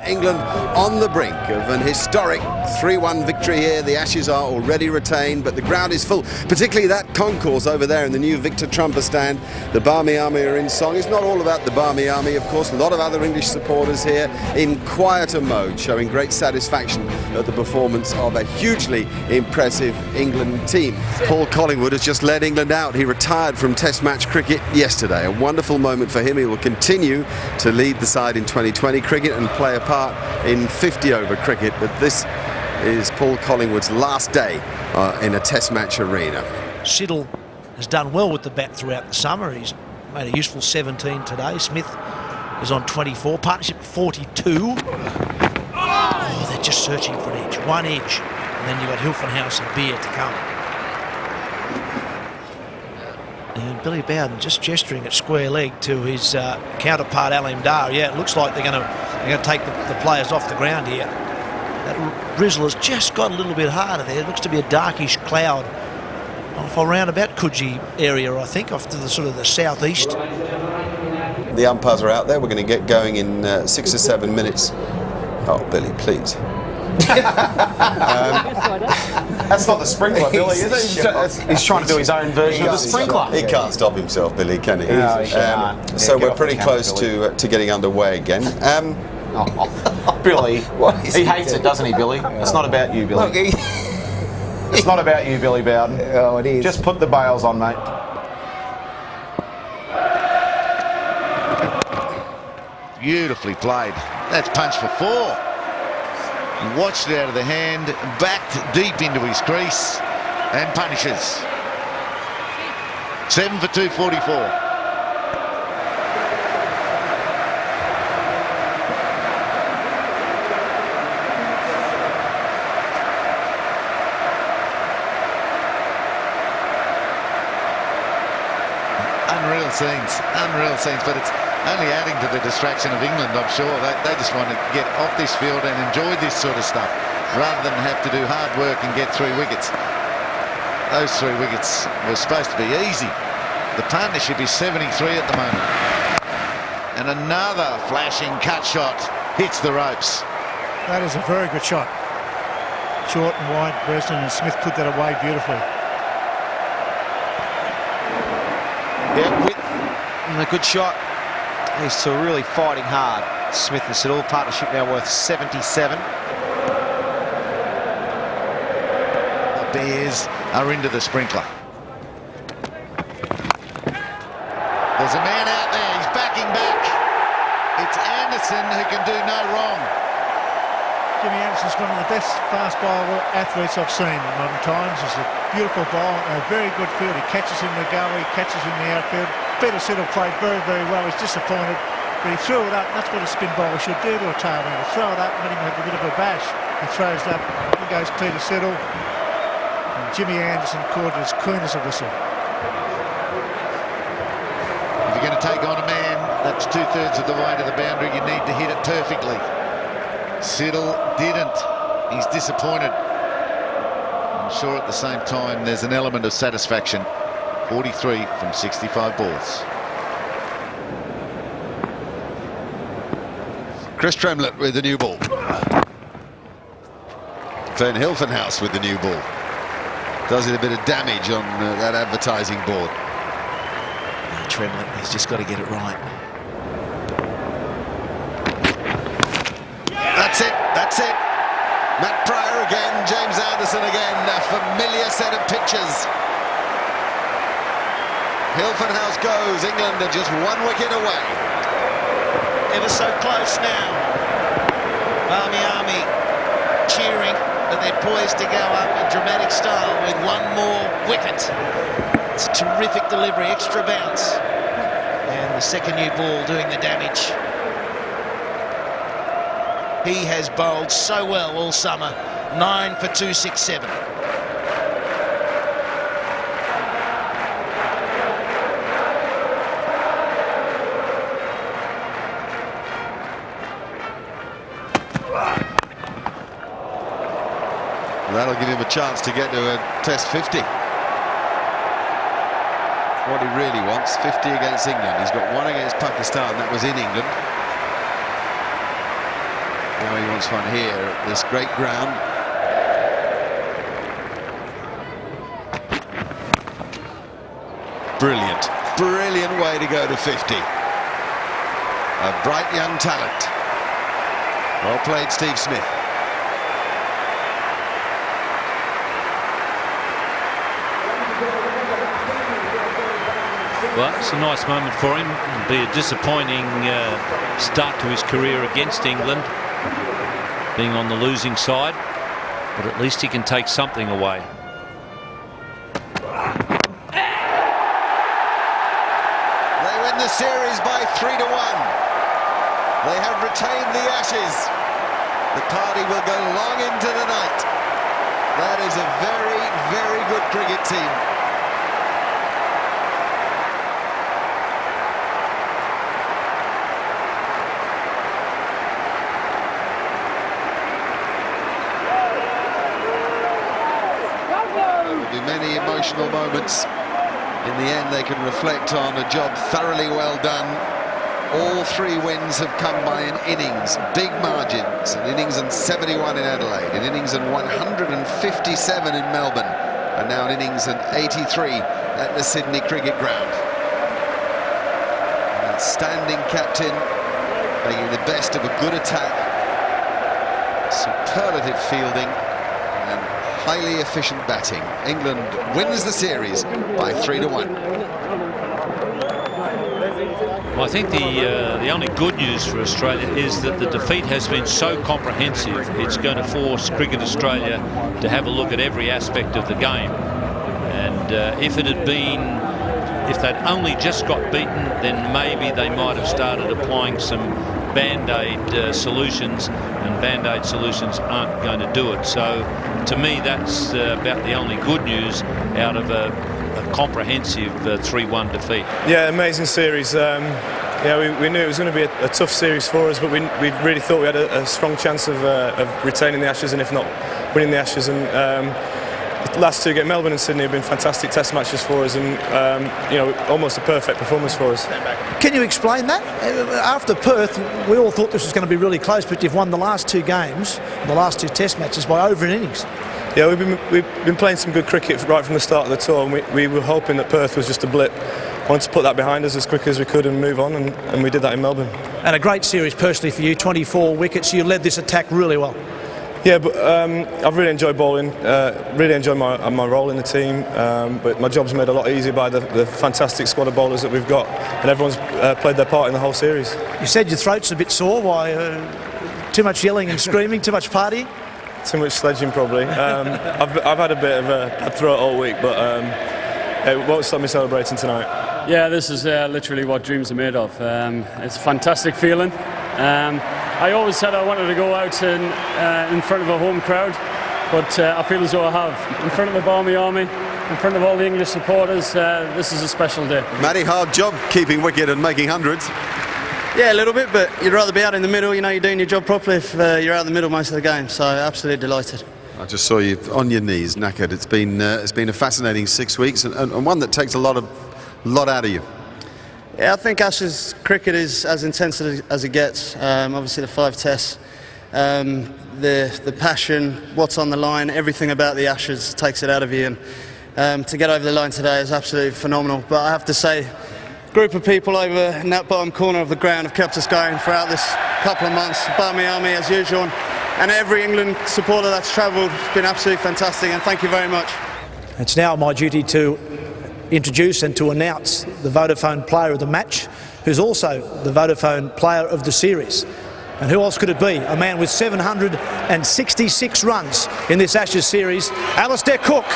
England on the brink of an historic 3-1 victory here. The Ashes are already retained, but the ground is full, particularly that concourse over there in the new Victor Trumper stand. The Barmy Army are in song. It's not all about the Barmy Army, of course. A lot of other English supporters here in quieter mode, showing great satisfaction at the performance of a hugely impressive England team. Paul Collingwood has just led England out. He retired from Test match cricket yesterday. A wonderful moment for him. He will continue to lead the side in 2020 cricket and play a part in 50-over cricket, but this is Paul Collingwood's last day in a Test match arena. Siddle has done well with the bat throughout the summer. He's made a useful 17 today. Smith is on 24, partnership 42. Oh, they're just searching for an edge, one edge, and then you've got Hilfenhaus and Beer to come. And Billy Bowden just gesturing at square leg to his counterpart Alim Dar. Yeah, it looks like they're going to take the players off the ground here. That drizzle has just got a little bit harder there. It looks to be a darkish cloud off around about Coogee area, I think, off to the sort of the southeast. The umpires are out there. We're going to get going in 6 or 7 minutes. Oh, Billy, please. That's not the sprinkler, Billy, is it? He's trying to do his own version of the sprinkler. He can't stop himself, Billy, can he? No, he can't. So we're pretty close to getting underway again. Billy, he hates it, doesn't he, Billy? It's not about you, Billy. Look, It's not about you, Billy Bowden. Oh, it is. Just put the bails on, mate. Beautifully played. That's punch for 4. He watched it out of the hand, backed deep into his crease, and punishes. 7 for 244. Unreal scenes, but it's only adding to the distraction of England, I'm sure. They just want to get off this field and enjoy this sort of stuff, rather than have to do hard work and get 3 wickets. Those 3 wickets were supposed to be easy. The partnership is 73 at the moment. And another flashing cut shot hits the ropes. That is a very good shot. Short and wide, Bresnan, and Smith put that away beautifully. Yeah, and a good shot. These two are really fighting hard. Smith and Siddle, partnership now worth 77. The Bears are into the sprinkler. There's a man out there, he's backing back. It's Anderson who can do no wrong. Jimmy Anderson's one of the best fast bowler athletes I've seen in modern times. He's a beautiful bowler and a very good field. He catches in the gully, catches in the outfield. Peter Siddle played very, very well. He's disappointed, but he threw it up. That's what a spin bowler should do to a tailwinder. Throw it up and let him have a bit of a bash. He throws it up. In goes Peter Siddle. And Jimmy Anderson caught it as clean as a whistle. If you're going to take on a man that's 2/3 of the way to the boundary, you need to hit it perfectly. Siddle didn't. He's disappointed. I'm sure at the same time there's an element of satisfaction. 43 from 65 balls. Chris Tremlett with the new ball. Glenn Hilfenhaus with the new ball. Does it a bit of damage on that advertising board. Tremlett, he's just got to get it right. That's it. Matt Pryor again, James Anderson again, a familiar set of pitches. Hilfenhaus goes, England are just 1 wicket away. Ever so close now. Barmy Army cheering that they're poised to go up in dramatic style with 1 more wicket. It's a terrific delivery, extra bounce. And the second new ball doing the damage. He has bowled so well all summer. 9 for 267. That'll give him a chance to get to a Test 50. What he really wants, 50 against England. He's got 1 against Pakistan, that was in England. Oh, he wants one here at this great ground. Brilliant way to go to 50. A bright young talent. Well played, Steve Smith. Well, it's a nice moment for him. It'll be a disappointing start to his career against England, being on the losing side, but at least he can take something away. They win the series by 3-1. They have retained the Ashes. The party will go long into the night. That is a very, very good cricket team. There will be many emotional moments. In the end, they can reflect on a job thoroughly well done. All 3 wins have come by an innings, big margins. An innings and 71 in Adelaide, an innings and 157 in Melbourne, and now an innings and 83 at the Sydney Cricket Ground. An outstanding captain, making the best of a good attack, superlative fielding, and highly efficient batting. England wins the series by 3-1. Well, I think the only good news for Australia is that the defeat has been so comprehensive. It's going to force Cricket Australia to have a look at every aspect of the game. And if they'd only just got beaten, then maybe they might have started applying some Band-Aid solutions, and Band-Aid solutions aren't going to do it. So to me, that's about the only good news out of a comprehensive 3-1 defeat. Yeah, amazing series. Yeah, we knew it was going to be a tough series for us, but we really thought we had a strong chance of retaining the Ashes, and if not, winning the Ashes. And the last 2 games, Melbourne and Sydney, have been fantastic Test matches for us, and you know, almost a perfect performance for us. Can you explain that? After Perth, we all thought this was going to be really close, but you've won the last 2 games, the last 2 Test matches by over an innings. Yeah, we've been playing some good cricket right from the start of the tour, and we were hoping that Perth was just a blip. Wanted to put that behind us as quick as we could and move on, and we did that in Melbourne. And a great series personally for you, 24 wickets. You led this attack really well. Yeah, but I've really enjoyed bowling, really enjoyed my role in the team, but my job's made a lot easier by the fantastic squad of bowlers that we've got, and everyone's played their part in the whole series. You said your throat's a bit sore. Why? Too much yelling and screaming, too much partying? Too much sledging, probably. I've had a bit of a throat all week, but it won't stop me celebrating tonight. Yeah, this is literally what dreams are made of. It's a fantastic feeling. I always said I wanted to go out in front of a home crowd, but I feel as though I have. In front of the Barmy Army, in front of all the English supporters, this is a special day. Matty, hard job keeping wicket and making hundreds. Yeah, a little bit, but you'd rather be out in the middle. You know, you're doing your job properly if you're out in the middle most of the game. So absolutely delighted. I just saw you on your knees, knackered. It's been a fascinating 6 weeks, and one that takes a lot out of you. Yeah, I think Ashes cricket is as intense as it gets. Obviously, the 5 tests, the passion, what's on the line, everything about the Ashes takes it out of you. And to get over the line today is absolutely phenomenal. But I have to say, group of people over in that bottom corner of the ground have kept us going throughout this couple of months. Barmy Army as usual, and every England supporter that's travelled. It's been absolutely fantastic, and thank you very much. It's now my duty to introduce and to announce the Vodafone Player of the Match, who's also the Vodafone Player of the Series. And who else could it be? A man with 766 runs in this Ashes series, Alastair Cook.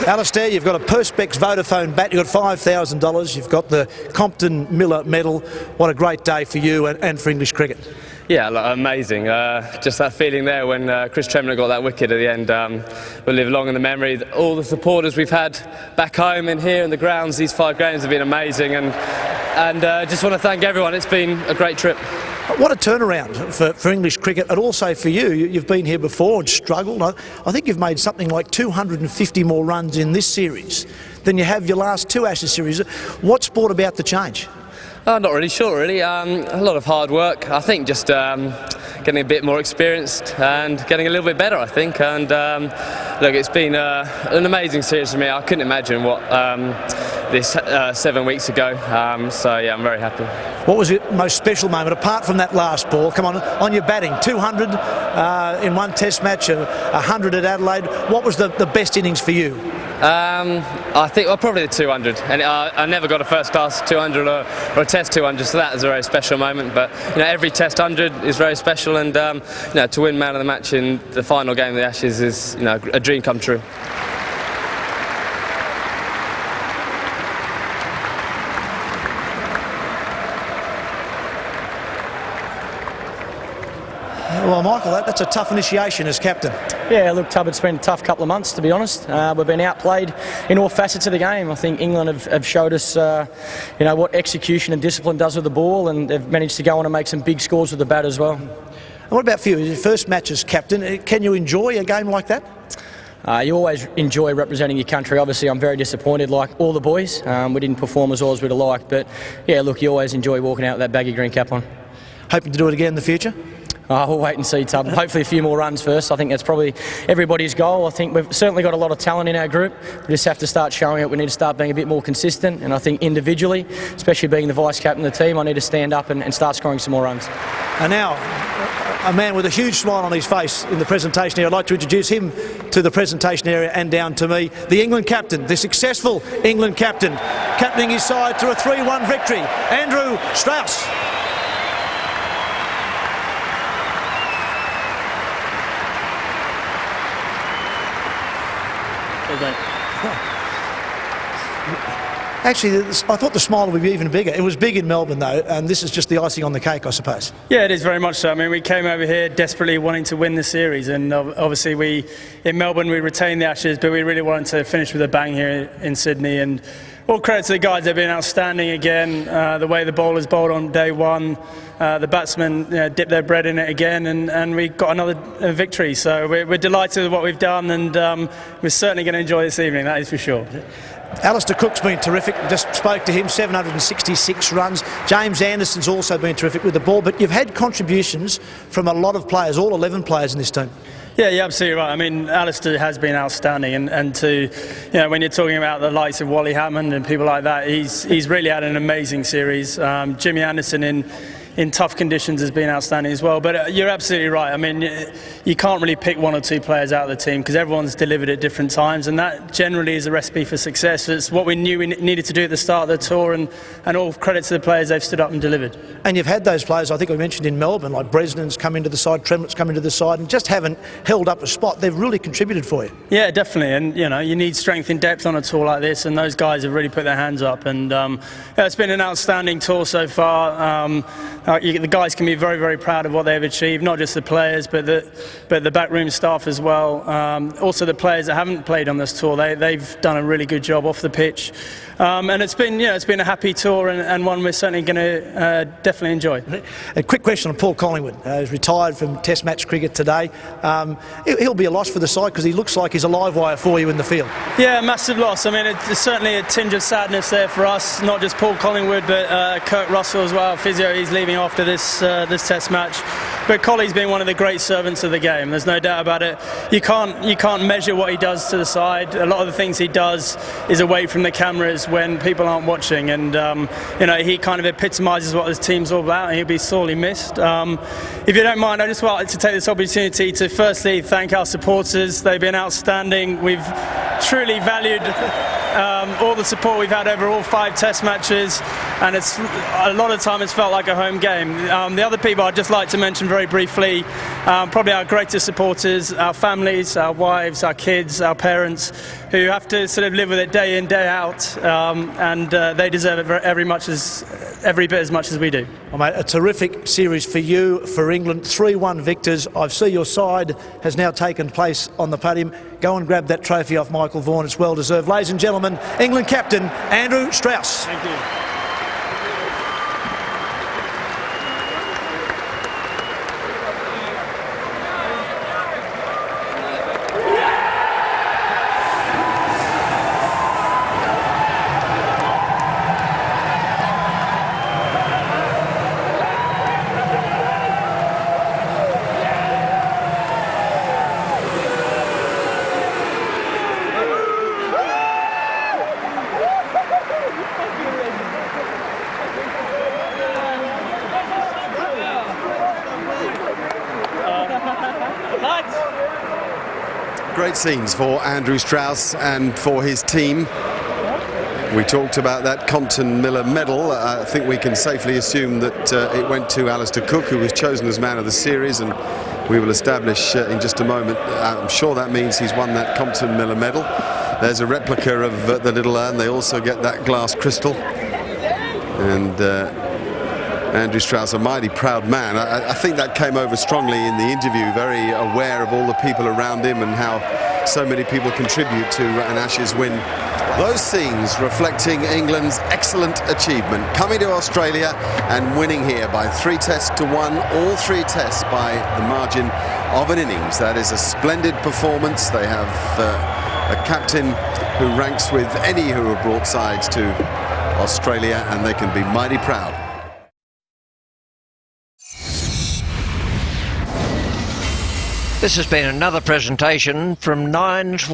Alastair, you've got a Perspex Vodafone bat, you've got $5,000, you've got the Compton Miller medal. What a great day for you and for English cricket. Yeah, amazing. Just that feeling there when Chris Tremlett got that wicket at the end will live long in the memory. All the supporters we've had back home and here in the grounds, these 5 games have been amazing, and just want to thank everyone. It's been a great trip. What a turnaround for English cricket, and also for you. You've been here before and struggled. I think you've made something like 250 more runs in this series than you have your last 2 Ashes series. What's brought about the change? I'm not really sure, really. A lot of hard work. I think just getting a bit more experienced and getting a little bit better, I think. And look, it's been an amazing series for me. I couldn't imagine what this 7 weeks ago. So yeah, I'm very happy. What was your most special moment, apart from that last ball? Come on your batting, 200 in one Test match, 100 at Adelaide. What was the best innings for you? I think probably the 200, and I never got a first class 200 or a Test 200, so that was a very special moment. But every Test 100 is very special, and to win man of the match in the final game of the Ashes is a dream come true. Well, Michael, that's a tough initiation as captain. Yeah, look, Tub, it's been a tough couple of months, to be honest. We've been outplayed in all facets of the game. I think England have showed us, what execution and discipline does with the ball, and they've managed to go on and make some big scores with the bat as well. And what about for you? Your first match as captain, can you enjoy a game like that? You always enjoy representing your country. Obviously, I'm very disappointed, like all the boys. We didn't perform as well as we'd have liked, but yeah, look, you always enjoy walking out with that baggy green cap on. Hoping to do it again in the future? We'll wait and see, Tub. Hopefully a few more runs first. I think that's probably everybody's goal. I think we've certainly got a lot of talent in our group. We just have to start showing it. We need to start being a bit more consistent. And I think individually, especially being the vice-captain of the team, I need to stand up and start scoring some more runs. And now, a man with a huge smile on his face in the presentation area. I'd like to introduce him to the presentation area and down to me. The England captain, the successful England captain, captaining his side to a 3-1 victory, Andrew Strauss. Actually, I thought the smile would be even bigger. It was big in Melbourne, though, and this is just the icing on the cake, I suppose. Yeah, it is very much so. I mean, we came over here desperately wanting to win the series, and obviously in Melbourne we retained the Ashes, but we really wanted to finish with a bang here in Sydney. And all credit to the guys, they've been outstanding again. The way the bowlers bowled on day one, the batsmen dipped their bread in it again, and we got another victory. So we're delighted with what we've done, and we're certainly going to enjoy this evening, that is for sure. Alistair Cook's been terrific. Just spoke to him, 766 runs. James Anderson's also been terrific with the ball, but you've had contributions from a lot of players, all 11 players in this team. Yeah, you're absolutely right. I mean, Alistair has been outstanding, and to, when you're talking about the likes of Wally Hammond and people like that, he's really had an amazing series. Jimmy Anderson in tough conditions has been outstanding as well. But you're absolutely right. I mean, you can't really pick one or two players out of the team because everyone's delivered at different times, and that generally is a recipe for success. It's what we knew we needed to do at the start of the tour, and all credit to the players, they've stood up and delivered. And you've had those players, I think we mentioned in Melbourne, like Bresnan's come into the side, Tremlett's come into the side, and just haven't held up a spot. They've really contributed for you. Yeah, definitely. And you need strength in depth on a tour like this, and those guys have really put their hands up. And it's been an outstanding tour so far. The guys can be very, very proud of what they've achieved, not just the players, but the backroom staff as well. Also the players that haven't played on this tour, they've done a really good job off the pitch. And it's been a happy tour, and one we're certainly going to definitely enjoy. A quick question on Paul Collingwood. He's retired from Test match cricket today. He'll be a loss for the side because he looks like he's a live wire for you in the field. Yeah, massive loss. I mean, it's certainly a tinge of sadness there for us. Not just Paul Collingwood, but Kurt Russell as well. Physio, he's leaving after this Test match. But Collie's been one of the great servants of the game. There's no doubt about it. You can't measure what he does to the side. A lot of the things he does is away from the cameras when people aren't watching, and he kind of epitomises what this team's all about, and he'll be sorely missed. If you don't mind, I just wanted to take this opportunity to firstly thank our supporters. They've been outstanding. We've truly valued all the support we've had over all 5 Test matches, and it's a lot of time it's felt like a home game. The other people I'd just like to mention very briefly, probably our greatest supporters, our families, our wives, our kids, our parents, who have to sort of live with it day in, day out, and they deserve it every bit as much as we do. Well, mate, a terrific series for you, for England, 3-1 victors. I see your side has now taken place on the podium. Go and grab that trophy off Michael Vaughan. It's well deserved. Ladies and gentlemen, England captain Andrew Strauss. Thank you. Great scenes for Andrew Strauss and for his team. We talked about that Compton Miller medal. I think we can safely assume that it went to Alistair Cook, who was chosen as man of the series, and we will establish in just a moment. I'm sure that means he's won that Compton Miller medal. There's a replica of the little urn. They also get that glass crystal. And Andrew Strauss, a mighty proud man. I think that came over strongly in the interview, very aware of all the people around him and how so many people contribute to an Ashes win. Those scenes reflecting England's excellent achievement, coming to Australia and winning here by 3-1, all 3 tests by the margin of an innings. That is a splendid performance. They have a captain who ranks with any who have brought sides to Australia, and they can be mighty proud. This has been another presentation from Nines